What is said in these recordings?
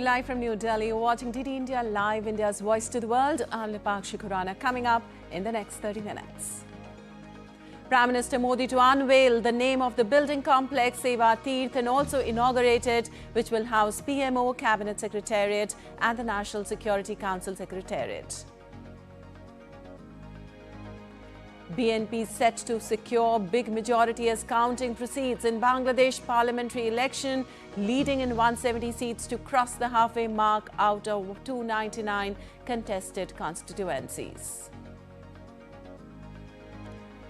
live from New Delhi. You're watching DD India Live, India's voice to the world. I'm Lipakshi Khurana. Coming up in the next 30 minutes. Prime Minister Modi to unveil the name of the building complex Seva Teerth and also inaugurate it, which will house PMO, Cabinet Secretariat and the National Security Council Secretariat. BNP set to secure big majority as counting proceeds in Bangladesh parliamentary election, leading in 170 seats to cross the halfway mark out of 299 contested constituencies.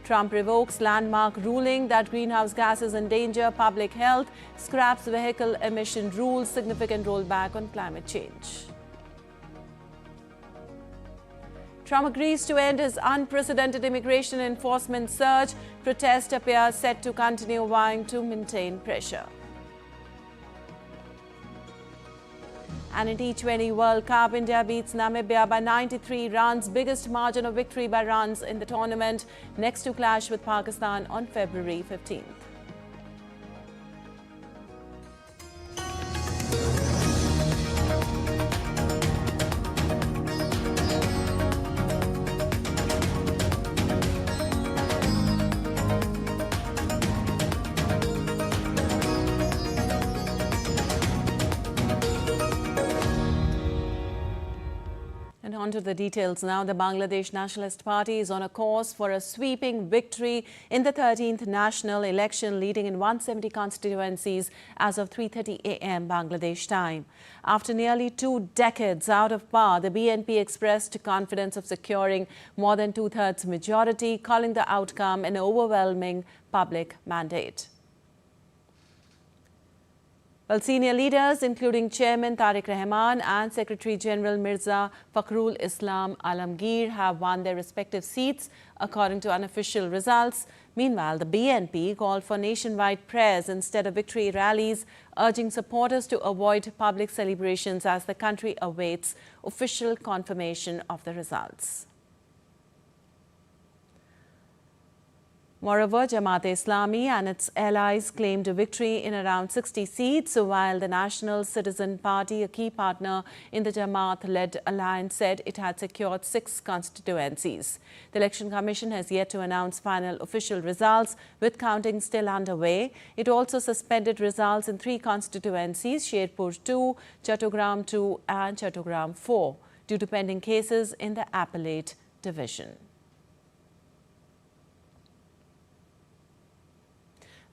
Trump revokes landmark ruling that greenhouse gases endanger public health, scraps vehicle emission rules, significant rollback on climate change. Trump agrees to end his unprecedented immigration enforcement surge. Protests appear set to continue, vying to maintain pressure. And in T20 World Cup, India beats Namibia by 93 runs, biggest margin of victory by runs in the tournament. Next to clash with Pakistan on February 15th. And on to the details now. The Bangladesh Nationalist Party is on a course for a sweeping victory in the 13th national election, leading in 170 constituencies as of 3:30 a.m. Bangladesh time. After nearly 2 decades out of power, the BNP expressed confidence of securing more than two-thirds majority, calling the outcome an overwhelming public mandate. Well, senior leaders, including Chairman Tariq Rahman and Secretary General Mirza Fakhrul Islam Alamgir, have won their respective seats, according to unofficial results. Meanwhile, the BNP called for nationwide prayers instead of victory rallies, urging supporters to avoid public celebrations as the country awaits official confirmation of the results. Moreover, Jamaat-e-Islami and its allies claimed a victory in around 60 seats, while the National Citizen Party, a key partner in the Jamaat-led alliance, said it had secured 6 constituencies. The Election Commission has yet to announce final official results, with counting still underway. It also suspended results in 3 constituencies, Sherpur 2, Chattogram 2 and Chattogram 4, due to pending cases in the appellate division.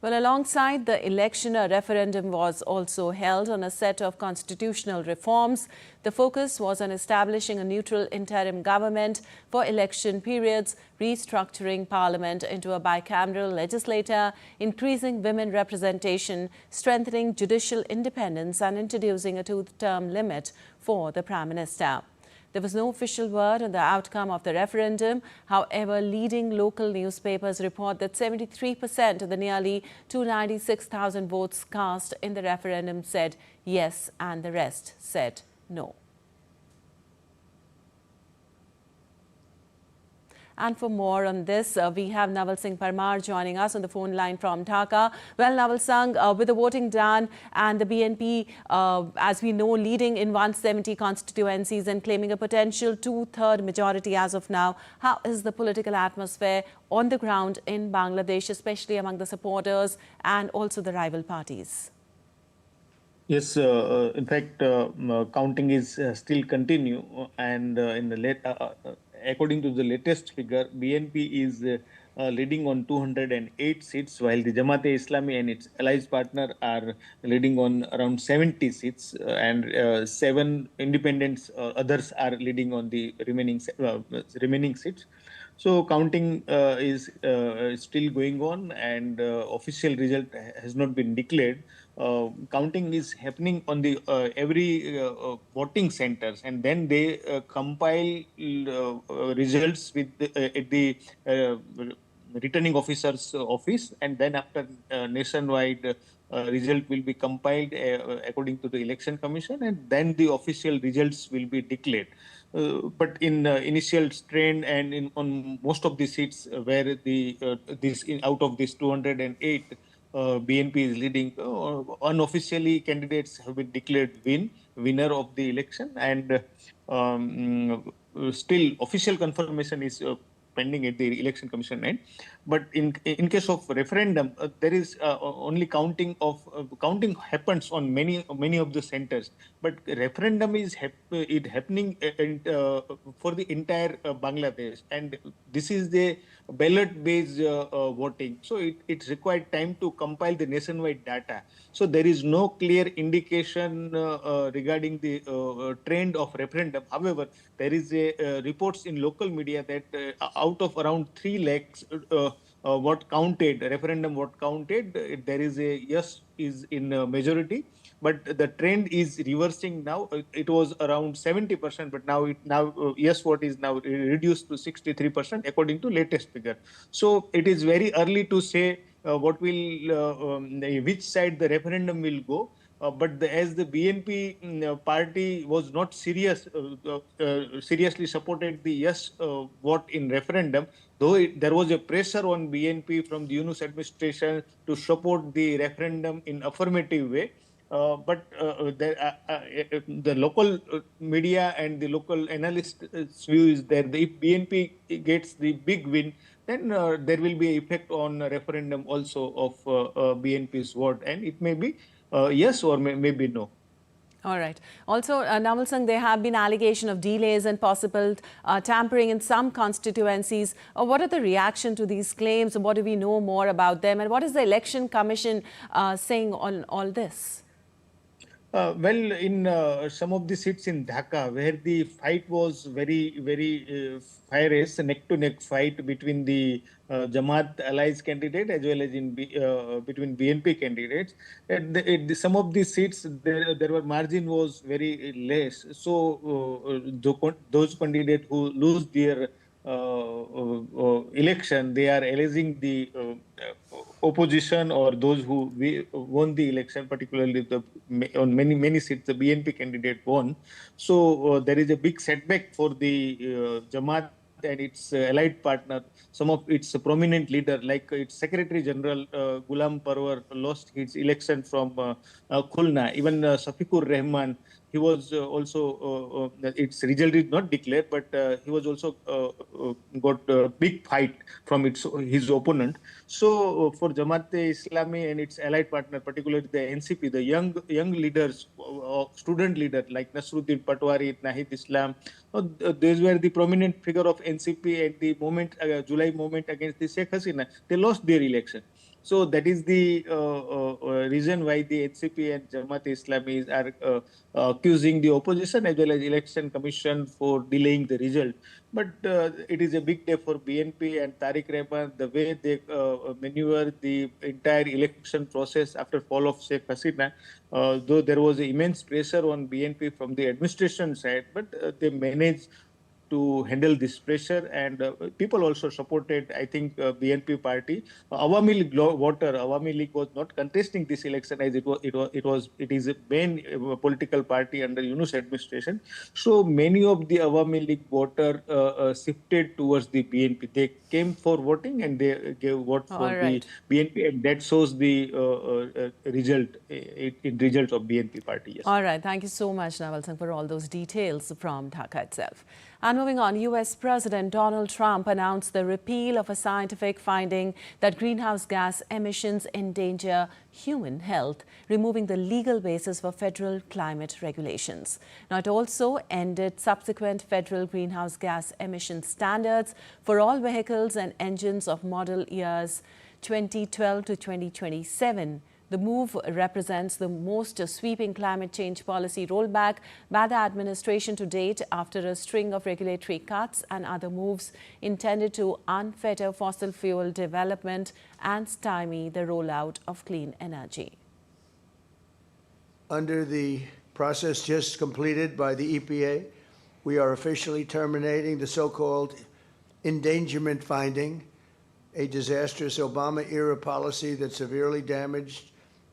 Well, alongside the election, a referendum was also held on a set of constitutional reforms. The focus was on establishing a neutral interim government for election periods, restructuring parliament into a bicameral legislature, increasing women representation, strengthening judicial independence, and introducing a 2-term limit for the Prime Minister. There was no official word on the outcome of the referendum. However, leading local newspapers report that 73% of the nearly 296,000 votes cast in the referendum said yes and the rest said no. And for more on this, we have Naval Singh Parmar joining us on the phone line from Dhaka. Well, Naval Singh, with the voting done and the BNP, as we know, leading in 170 constituencies and claiming a potential 2/3 majority as of now, how is the political atmosphere on the ground in Bangladesh, especially among the supporters and also the rival parties? Yes, in fact, counting is still continue, and in the according to the latest figure, BNP is leading on 208 seats, while the Jamaat-e-Islami and its allies partner are leading on around 70 seats, and 7 independents, others are leading on the remaining seats. So counting is still going on, and official result has not been declared. Counting is happening on the every voting centers, and then they compile results with at the returning officer's office, and then after nationwide result will be compiled according to the Election Commission, and then the official results will be declared. But in initial strain and on most of the seats where the out of this 208, BNP is leading. Unofficially, candidates have been declared win, winner of the election, and still official confirmation is pending at the election commission end. But in case of referendum, there is only counting happens on many of the centers, but referendum is happening for the entire Bangladesh, and this is the ballot based voting, so it required time to compile the nationwide data. So there is no clear indication regarding the trend of referendum. However, there is a reports in local media that out of around 3 lakhs what counted referendum, what counted, there is a yes is in majority, but the trend is reversing now. It was around 70%, but now yes what is now reduced to 63% according to latest figure. So it is very early to say what will which side the referendum will go. But as the BNP party was not seriously supported the yes vote in referendum, though there was a pressure on BNP from the Yunus administration to support the referendum in affirmative way. The local media and the local analysts' view is that if BNP gets the big win, then there will be an effect on referendum also of BNP's vote, and it may be yes or maybe no. All right. Also, Naval Singh, there have been allegations of delays and possible tampering in some constituencies. What are the reaction to these claims? What do we know more about them? And what is the Election Commission saying on all this? Well, in some of the seats in Dhaka, where the fight was very fierce, neck-to-neck fight between the Jamaat allies candidate as well as between BNP candidates, some of the seats there were margin was very less. So those candidates who lose their election, they are alleging the opposition or those who won the election, particularly on many seats, the BNP candidate won. So there is a big setback for the Jamaat and its allied partner. Some of its prominent leader, like its Secretary General Ghulam Parwar, lost his election from Khulna. Even Safiqur Rahman, he was also its result is not declared, but he was also got a big fight from his opponent. So for Jamaat-e-Islami and its allied partner, particularly the NCP, the young leaders, student leaders like Nasruddin Patwari, Nahid Islam, these were the prominent figure of NCP at the moment, July movement against the Sheikh Hasina. They lost their election. So that is the reason why the NCP and Jamaat-e-Islami are accusing the opposition as well as election commission for delaying the result. But it is a big day for BNP and Tariq Rahman, the way they maneuver the entire election process after fall of Sheikh Hasina. Though there was immense pressure on BNP from the administration side, but they managed to handle this pressure, and people also supported, I think, BNP party. Awami League Awami League was not contesting this election as it is a main political party under Yunus administration. So many of the Awami League voter shifted towards the BNP. They came for voting and they gave vote for the BNP, and that shows the result in results of BNP party. Yes. All right. Thank you so much, Naval Singh, for all those details from Dhaka itself. And moving on, US President Donald Trump announced the repeal of a scientific finding that greenhouse gas emissions endanger human health, removing the legal basis for federal climate regulations. Now, it also ended subsequent federal greenhouse gas emission standards for all vehicles and engines of model years 2012 to 2027. The move represents the most sweeping climate change policy rollback by the administration to date after a string of regulatory cuts and other moves intended to unfetter fossil fuel development and stymie the rollout of clean energy. Under the process just completed by the EPA, we are officially terminating the so-called endangerment finding, a disastrous Obama-era policy that severely damaged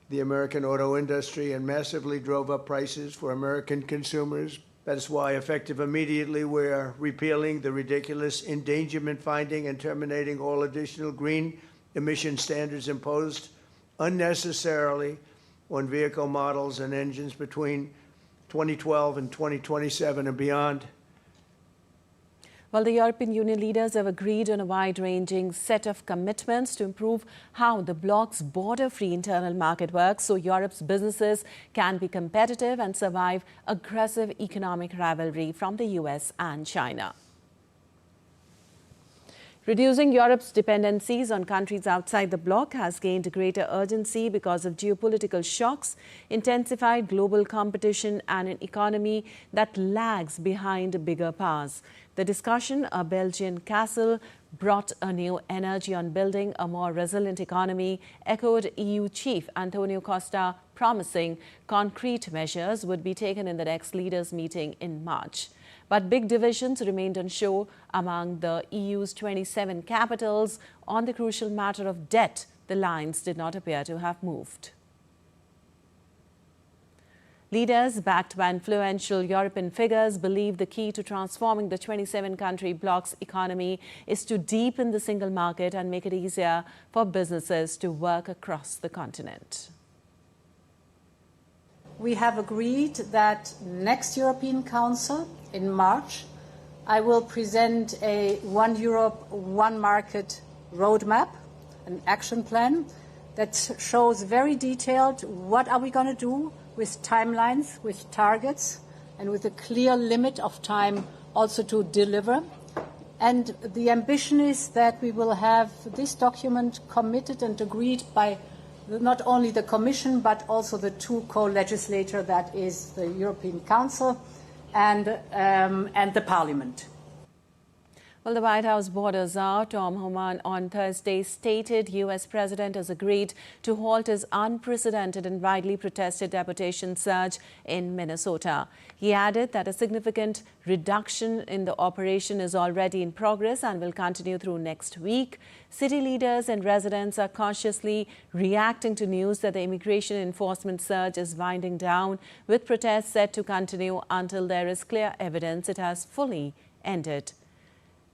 the American auto industry and massively drove up prices for American consumers. That's why, effective immediately, we're repealing the ridiculous endangerment finding and terminating all additional green emission standards imposed unnecessarily on vehicle models and engines between 2012 and 2027 and beyond. Well, the European Union leaders have agreed on a wide-ranging set of commitments to improve how the bloc's border-free internal market works so Europe's businesses can be competitive and survive aggressive economic rivalry from the US and China. Reducing Europe's dependencies on countries outside the bloc has gained greater urgency because of geopolitical shocks, intensified global competition and an economy that lags behind bigger powers. The discussion, a Belgian castle, brought a new energy on building a more resilient economy, echoed EU Chief Antonio Costa, promising concrete measures would be taken in the next leaders' meeting in March. But big divisions remained on show among the EU's 27 capitals. On the crucial matter of debt, the lines did not appear to have moved. Leaders backed by influential European figures believe the key to transforming the 27-country bloc's economy is to deepen the single market and make it easier for businesses to work across the continent. We have agreed that next European Council in March, I will present a One Europe, One Market roadmap, an action plan that shows very detailed what are we going to do with timelines, with targets, and with a clear limit of time also to deliver. And the ambition is that we will have this document committed and agreed by not only the Commission, but also the two co-legislators, that is the European Council and the Parliament. Well, the White House border czar Tom Homan on Thursday stated U.S. President has agreed to halt his unprecedented and widely protested deportation surge in Minnesota. He added that a significant reduction in the operation is already in progress and will continue through next week. City leaders and residents are cautiously reacting to news that the immigration enforcement surge is winding down, with protests set to continue until there is clear evidence it has fully ended.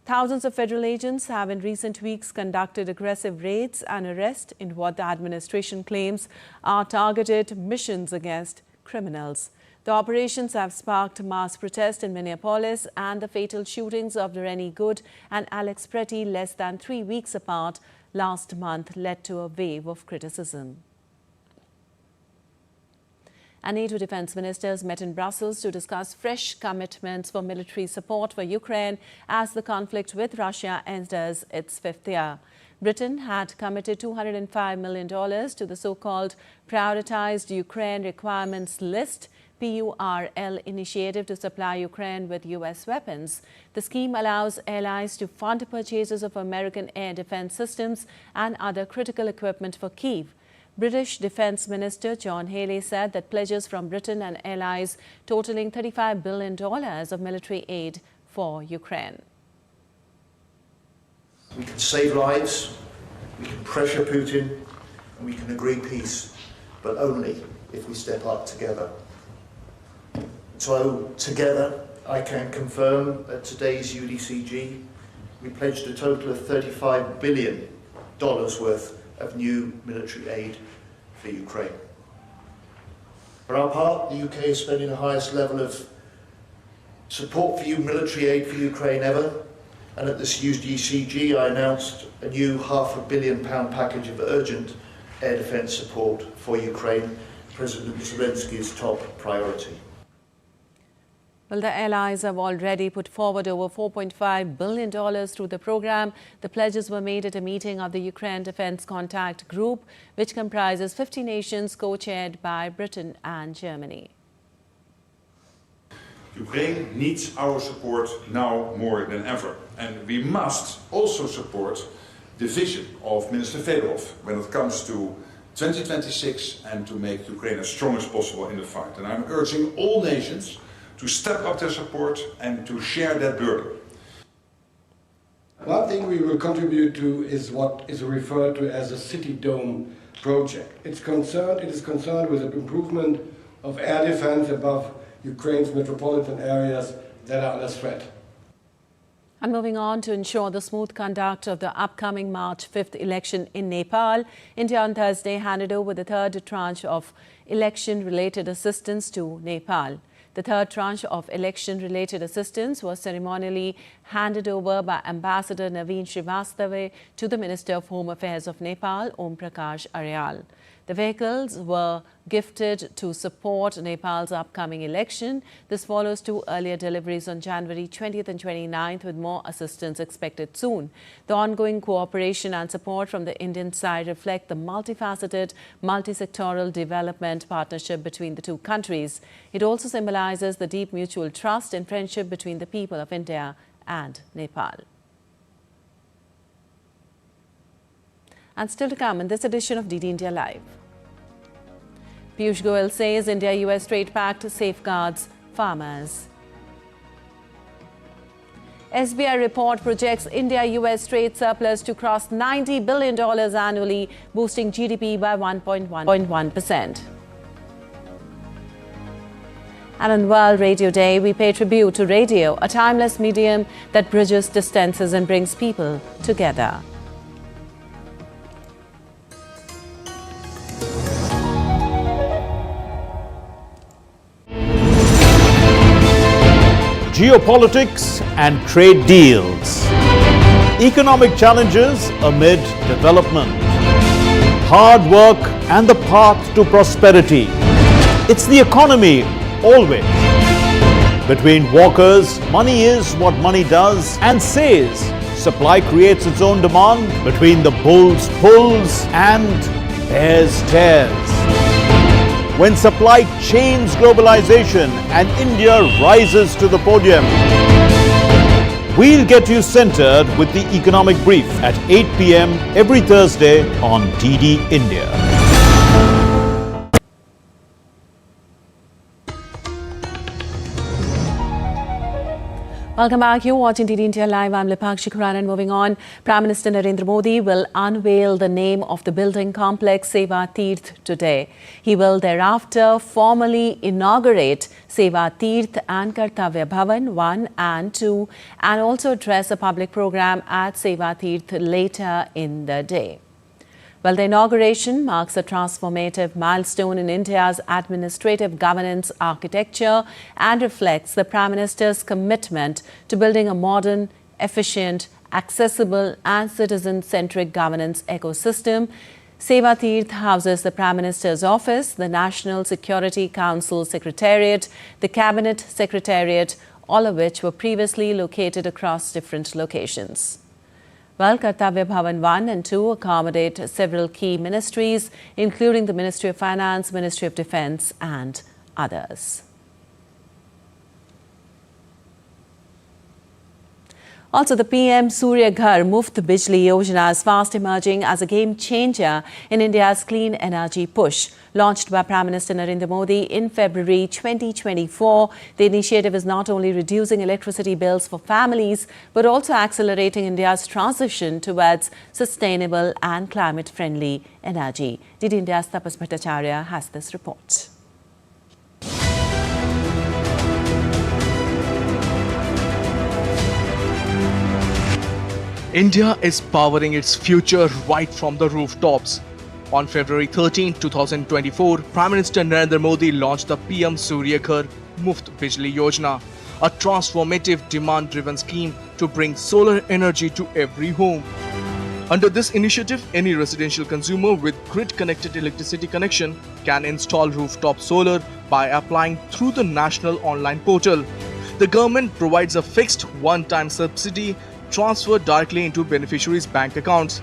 Thousands of federal agents have in recent weeks conducted aggressive raids and arrests in what the administration claims are targeted missions against criminals. The operations have sparked mass protest in Minneapolis, and the fatal shootings of Rennie Good and Alex Pretty less than 3 weeks apart last month led to a wave of criticism. And NATO defense ministers met in Brussels to discuss fresh commitments for military support for Ukraine as the conflict with Russia enters its 5th year. Britain had committed $205 million to the so-called Prioritized Ukraine Requirements List (PURL) initiative to supply Ukraine with U.S. weapons. The scheme allows allies to fund purchases of American air defense systems and other critical equipment for Kyiv. British Defence Minister John Healey said that pledges from Britain and allies totaling $35 billion of military aid for Ukraine. We can save lives, we can pressure Putin, and we can agree peace, but only if we step up together. So together, I can confirm at today's UDCG, we pledged a total of $35 billion worth of new military aid for Ukraine. For our part, the UK is spending the highest level of support for military aid for Ukraine ever, and at this UDCG I announced a new £500 million package of urgent air defence support for Ukraine, President Zelensky's top priority. Well, the allies have already put forward over $4.5 billion through the program. The pledges were made at a meeting of the Ukraine Defence Contact Group, which comprises 50 nations co-chaired by Britain and Germany. Ukraine needs our support now more than ever. And we must also support the vision of Minister Fedorov when it comes to 2026 and to make Ukraine as strong as possible in the fight. And I'm urging all nations to step up their support and to share that burden. One thing we will contribute to is what is referred to as a city dome project. It is concerned with the improvement of air defense above Ukraine's metropolitan areas that are under threat. And moving on, to ensure the smooth conduct of the upcoming March 5th election in Nepal, India on Thursday handed over the third tranche of election-related assistance to Nepal. The third tranche of election-related assistance was ceremonially handed over by Ambassador Naveen Srivastava to the Minister of Home Affairs of Nepal, Om Prakash Aryal. The vehicles were gifted to support Nepal's upcoming election. This follows two earlier deliveries on January 20th and 29th, with more assistance expected soon. The ongoing cooperation and support from the Indian side reflect the multifaceted, multi-sectoral development partnership between the two countries. It also symbolizes the deep mutual trust and friendship between the people of India and Nepal. And still to come in this edition of DD India Live. Piyush Goyal says India-US trade pact safeguards farmers. SBI report projects India-US trade surplus to cross $90 billion annually, boosting GDP by 1.1%. And on World Radio Day, we pay tribute to radio, a timeless medium that bridges distances and brings people together. Geopolitics and trade deals. Economic challenges amid development. Hard work and the path to prosperity. It's the economy always. Between walkers, money is what money does and says. Supply creates its own demand. Between the bulls pulls and bears tears. When supply chains globalization and India rises to the podium. We'll get you centered with the Economic Brief at 8 p.m. every Thursday on DD India. Welcome back. You're watching DD India Live. I'm Lipakshi Khurana. And moving on, Prime Minister Narendra Modi will unveil the name of the building complex Seva Teerth today. He will thereafter formally inaugurate Seva Teerth and Kartavya Bhavan 1 and 2 and also address a public program at Seva Teerth later in the day. Well, the inauguration marks a transformative milestone in India's administrative governance architecture and reflects the Prime Minister's commitment to building a modern, efficient, accessible and citizen-centric governance ecosystem. Seva Teerth houses the Prime Minister's office, the National Security Council Secretariat, the Cabinet Secretariat, all of which were previously located across different locations. Well, Kartavya Bhavan 1 and 2 accommodate several key ministries, including the Ministry of Finance, Ministry of Defence and others. Also, the PM Surya Ghar Muft Bijli Yojana is fast emerging as a game changer in India's clean energy push. Launched by Prime Minister Narendra Modi in February 2024, the initiative is not only reducing electricity bills for families, but also accelerating India's transition towards sustainable and climate-friendly energy. DD India's Tapas Bhattacharya has this report. India is powering its future right from the rooftops. On February 13, 2024, Prime Minister Narendra Modi launched the PM Surya Ghar Muft Bijli Yojana, a transformative demand-driven scheme to bring solar energy to every home. Under this initiative, any residential consumer with grid-connected electricity connection can install rooftop solar by applying through the national online portal. The government provides a fixed one-time subsidy transferred directly into beneficiaries' bank accounts.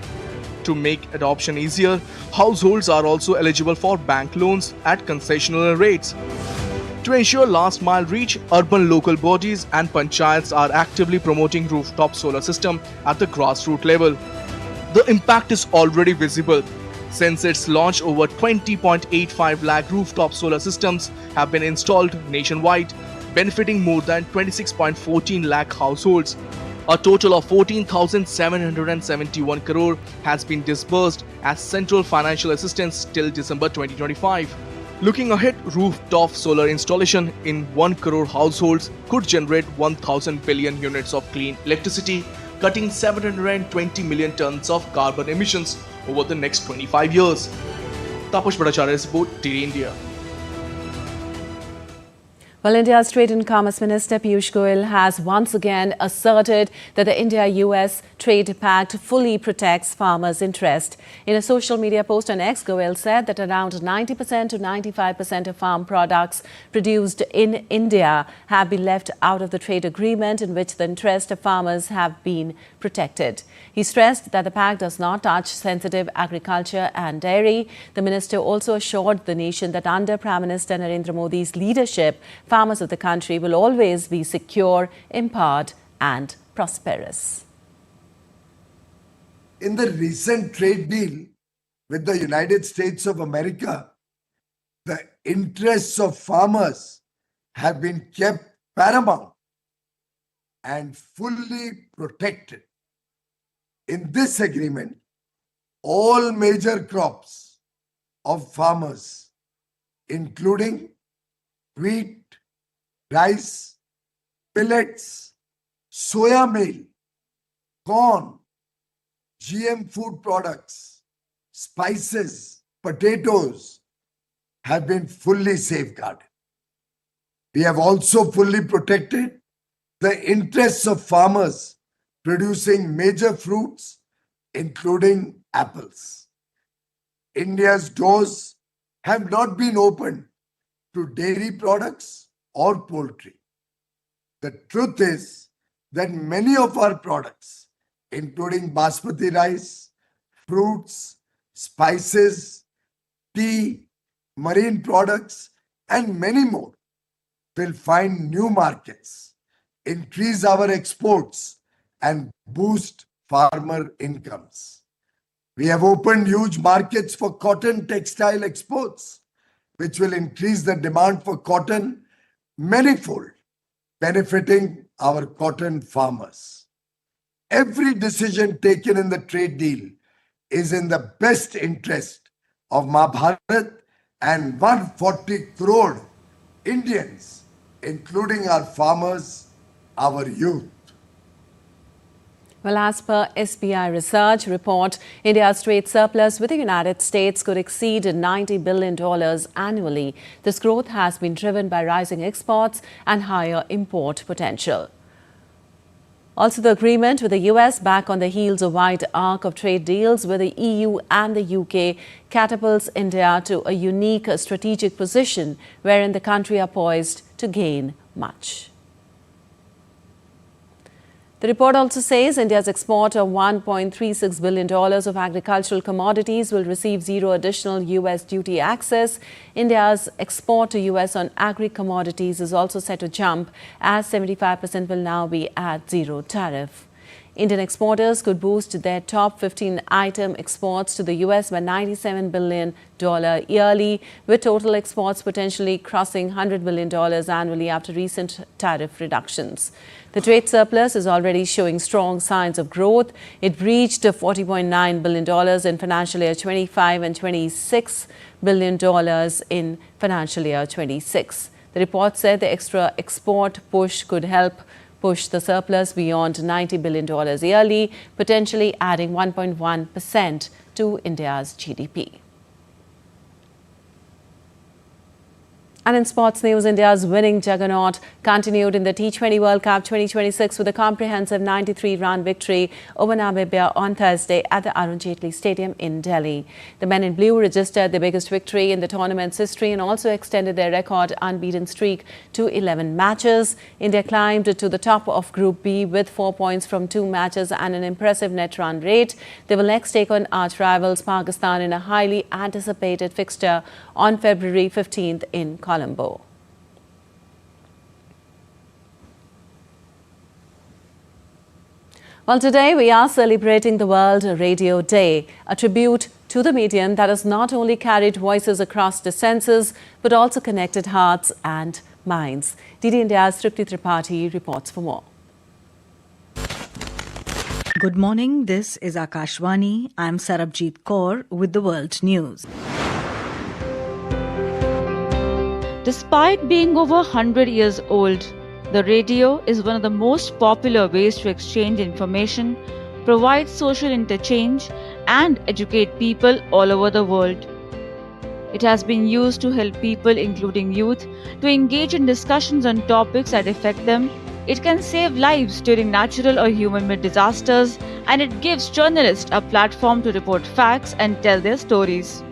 To make adoption easier, households are also eligible for bank loans at concessional rates. To ensure last mile reach, urban local bodies and panchayats are actively promoting rooftop solar system at the grassroots level. The impact is already visible. Since its launch, over 20.85 lakh rooftop solar systems have been installed nationwide, benefiting more than 26.14 lakh households. A total of 14,771 crore has been disbursed as central financial assistance till December 2025. Looking ahead, rooftop solar installation in 1 crore households could generate 1,000 billion units of clean electricity, cutting 720 million tons of carbon emissions over the next 25 years. Tapas Bhattacharya's report, DD India. Well, India's Trade and Commerce Minister Piyush Goyal has once again asserted that the India-US trade pact fully protects farmers' interest. In a social media post on X, Goyal said that around 90% to 95% of farm products produced in India have been left out of the trade agreement in which the interests of farmers have been protected. He stressed that the pact does not touch sensitive agriculture and dairy. The minister also assured the nation that under Prime Minister Narendra Modi's leadership, farmers of the country will always be secure, empowered and prosperous. In the recent trade deal with the United States of America, the interests of farmers have been kept paramount and fully protected. In this agreement, all major crops of farmers, including wheat, rice, millets, soya meal, corn, GM food products, spices, potatoes, have been fully safeguarded. We have also fully protected the interests of farmers producing major fruits, including apples. India's doors have not been opened to dairy products or poultry. The truth is that many of our products, including basmati rice, fruits, spices, tea, marine products, and many more, will find new markets, increase our exports, and boost farmer incomes. We have opened huge markets for cotton textile exports, which will increase the demand for cotton manifold, benefiting our cotton farmers. Every decision taken in the trade deal is in the best interest of Ma Bharat and 140 crore Indians, including our farmers, our youth. Well, as per SBI research report, India's trade surplus with the United States could exceed $90 billion annually. This growth has been driven by rising exports and higher import potential. Also, the agreement with the US, back on the heels of a wide arc of trade deals with the EU and the UK, catapults India to a unique strategic position wherein the country are poised to gain much. The report also says India's export of $1.36 billion of agricultural commodities will receive zero additional US duty access. India's export to US on agri-commodities is also set to jump, as 75% will now be at zero tariff. Indian exporters could boost their top 15 item exports to the US by $97 billion yearly, with total exports potentially crossing $100 billion annually after recent tariff reductions. The trade surplus is already showing strong signs of growth. It reached $40.9 billion in financial year 25 and $26 billion in financial year 26. The report said the extra export push could help push the surplus beyond $90 billion yearly, potentially adding 1.1% to India's GDP. And in sports news, India's winning juggernaut continued in the T20 World Cup 2026 with a comprehensive 93-run victory over Namibia on Thursday at the Arun Jaitley Stadium in Delhi. The men in blue registered the biggest victory in the tournament's history and also extended their record unbeaten streak to 11 matches. India climbed to the top of Group B with 4 points from 2 matches and an impressive net run rate. They will next take on arch rivals Pakistan in a highly anticipated fixture on February 15th in Colombo. Well, today we are celebrating the World Radio Day, a tribute to the medium that has not only carried voices across distances, but also connected hearts and minds. DD India's Tripti Tripathi reports for more. Good morning, this is Akashvani. I'm Sarabjit Kaur with the World News. Despite being over 100 years old, the radio is one of the most popular ways to exchange information, provide social interchange, and educate people all over the world. It has been used to help people, including youth, to engage in discussions on topics that affect them. It can save lives during natural or human-made disasters, and it gives journalists a platform to report facts and tell their stories.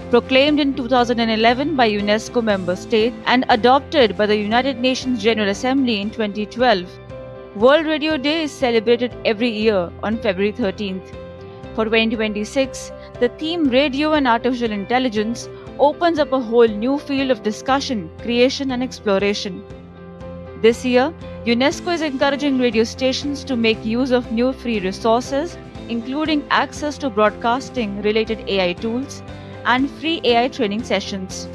Proclaimed in 2011 by UNESCO member state and adopted by the United Nations General Assembly in 2012, World Radio Day is celebrated every year on February 13th. For 2026, the theme Radio and Artificial Intelligence opens up a whole new field of discussion, creation and exploration. This year, UNESCO is encouraging radio stations to make use of new free resources, including access to broadcasting-related AI tools and free AI training sessions.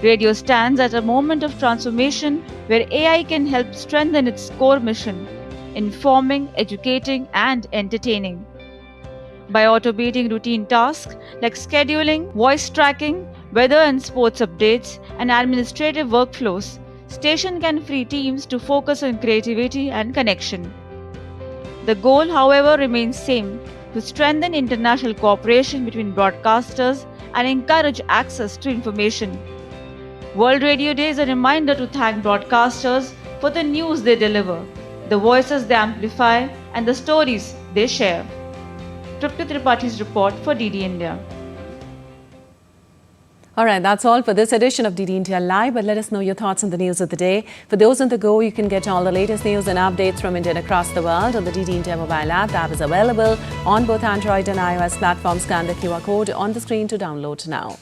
Radio stands at a moment of transformation where AI can help strengthen its core mission, informing, educating, and entertaining. By automating routine tasks like scheduling, voice tracking, weather and sports updates, and administrative workflows, station can free teams to focus on creativity and connection. The goal, however, remains same: to strengthen international cooperation between broadcasters and encourage access to information. World Radio Day is a reminder to thank broadcasters for the news they deliver, the voices they amplify, and the stories they share. Tripti Tripaঠি's report for DD India. All right, that's all for this edition of DD India Live, but let us know your thoughts on the news of the day. For those on the go, you can get all the latest news and updates from India and across the world on the DD India mobile app. The app is available on both Android and iOS platforms. Scan the QR code on the screen to download now.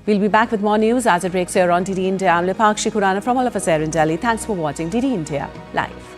We'll be back with more news as it breaks here on DD India. I'm Lipakshi Khurana from all of us here in Delhi. Thanks for watching DD India Live.